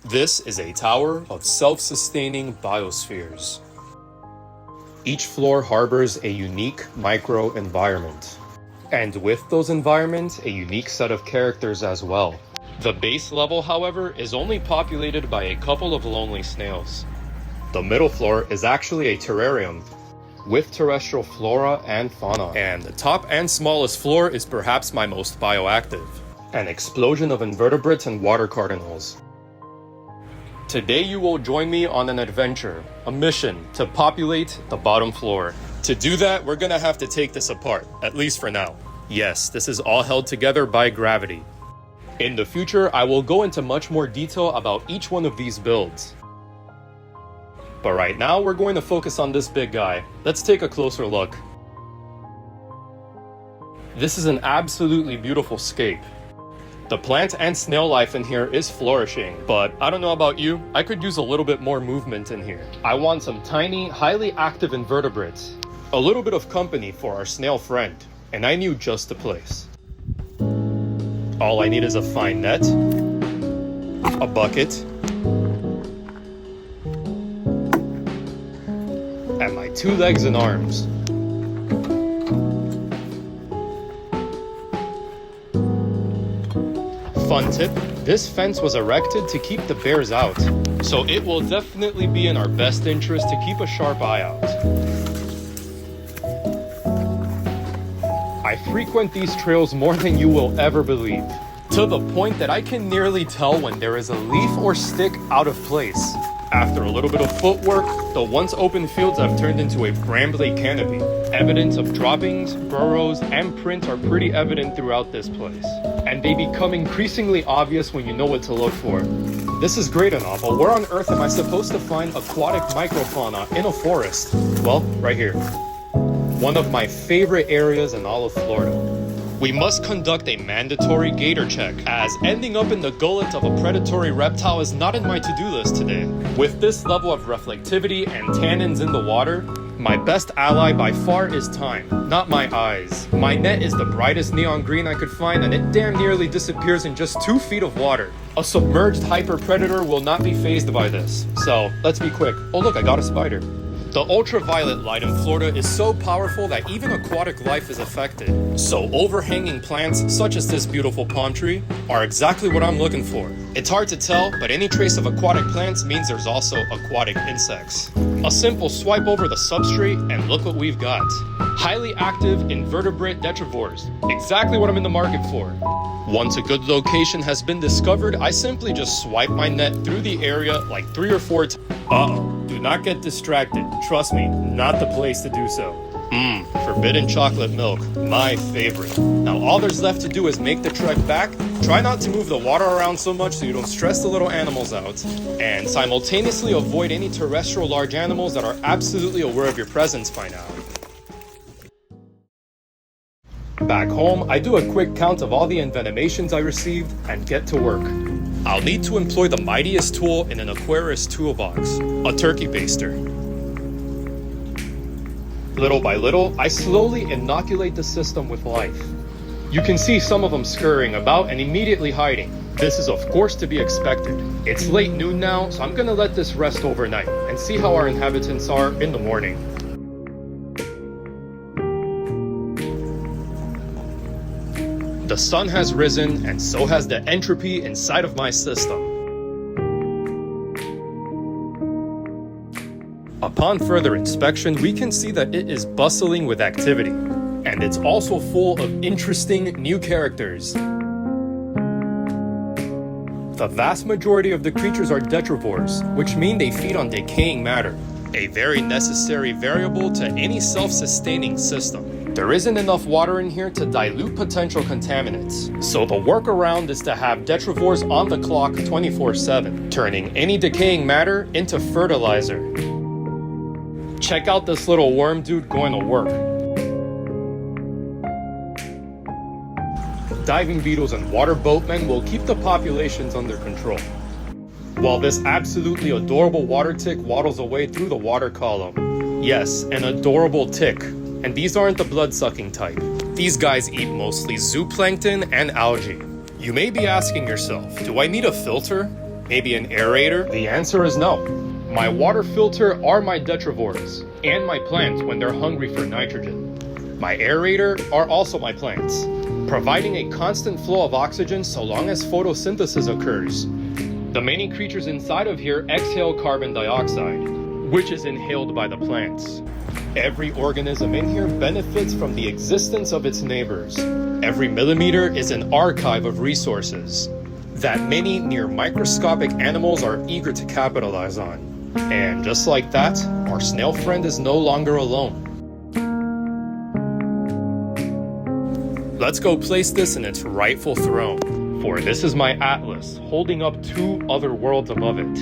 This is a tower of self-sustaining biospheres. Each floor harbors a unique micro-environment. And with those environments, a unique set of characters as well. The base level, however, is only populated by a couple of lonely snails. The middle floor is actually a terrarium with terrestrial flora and fauna. And the top and smallest floor is perhaps my most bioactive. An explosion of invertebrates and water cardinals. Today you will join me on an adventure, a mission to populate the bottom floor. To do that, we're gonna have to take this apart, at least for now. Yes, this is all held together by gravity. In the future, I will go into much more detail about each one of these builds. But right now, we're going to focus on this big guy. Let's take a closer look. This is an absolutely beautiful scape. The plant and snail life in here is flourishing, but I don't know about you, I could use a little bit more movement in here. I want some tiny, highly active invertebrates. A little bit of company for our snail friend, and I knew just the place. All I need is a fine net, a bucket, and my 2 legs and arms. Fun tip, this fence was erected to keep the bears out, so it will definitely be in our best interest to keep a sharp eye out. I frequent these trails more than you will ever believe, to the point that I can nearly tell when there is a leaf or stick out of place. After a little bit of footwork, the once open fields have turned into a brambly canopy. Evidence of droppings, burrows, and print are pretty evident throughout this place, and they become increasingly obvious when you know what to look for. This is great enough, but where on earth am I supposed to find aquatic microfauna in a forest? Well, right here. One of my favorite areas in all of Florida. We must conduct a mandatory gator check, as ending up in the gullet of a predatory reptile is not in my to-do list today. With this level of reflectivity and tannins in the water, my best ally by far is time, not my eyes. My net is the brightest neon green I could find, and it damn nearly disappears in just 2 feet of water. A submerged hyper-predator will not be fazed by this, so let's be quick. Oh look, I got a spider. The ultraviolet light in Florida is so powerful that even aquatic life is affected. So overhanging plants, such as this beautiful palm tree, are exactly what I'm looking for. It's hard to tell, but any trace of aquatic plants means there's also aquatic insects. A simple swipe over the substrate and look what we've got. Highly active invertebrate detrivores, exactly what I'm in the market for. Once a good location has been discovered, I simply just swipe my net through the area like 3 or 4 times. Uh-oh. Do not get distracted. Trust me, not the place to do so. Forbidden chocolate milk, my favorite. Now all there's left to do is make the trek back. Try not to move the water around so much so you don't stress the little animals out. And simultaneously avoid any terrestrial large animals that are absolutely aware of your presence by now. Back home, I do a quick count of all the envenomations I received and get to work. I'll need to employ the mightiest tool in an aquarist toolbox, a turkey baster. Little by little, I slowly inoculate the system with life. You can see some of them scurrying about and immediately hiding. This is of course to be expected. It's late noon now, so I'm gonna let this rest overnight and see how our inhabitants are in the morning. The sun has risen, and so has the entropy inside of my system. Upon further inspection, we can see that it is bustling with activity, and it's also full of interesting new characters. The vast majority of the creatures are detrivores, which mean they feed on decaying matter, a very necessary variable to any self-sustaining system. There isn't enough water in here to dilute potential contaminants, so the workaround is to have detrivores on the clock 24/7, turning any decaying matter into fertilizer. Check out this little worm dude going to work. Diving beetles and water boatmen will keep the populations under control, while this absolutely adorable water tick waddles away through the water column. Yes, an adorable tick. And these aren't the blood-sucking type. These guys eat mostly zooplankton and algae. You may be asking yourself, do I need a filter? Maybe an aerator? The answer is no. My water filter are my detrivores and my plants when they're hungry for nitrogen. My aerator are also my plants, providing a constant flow of oxygen so long as photosynthesis occurs. The many creatures inside of here exhale carbon dioxide, which is inhaled by the plants. Every organism in here benefits from the existence of its neighbors. Every millimeter is an archive of resources that many near microscopic animals are eager to capitalize on. And just like that, our snail friend is no longer alone. Let's go place this in its rightful throne, for this is my atlas, holding up 2 other worlds above it.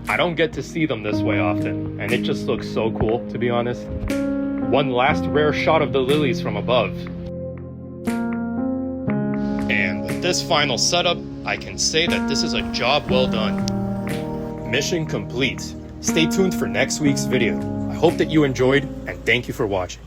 I don't get to see them this way often, and it just looks so cool, to be honest. One last rare shot of the lilies from above. And with this final setup, I can say that this is a job well done. Mission complete. Stay tuned for next week's video. I hope that you enjoyed, and thank you for watching.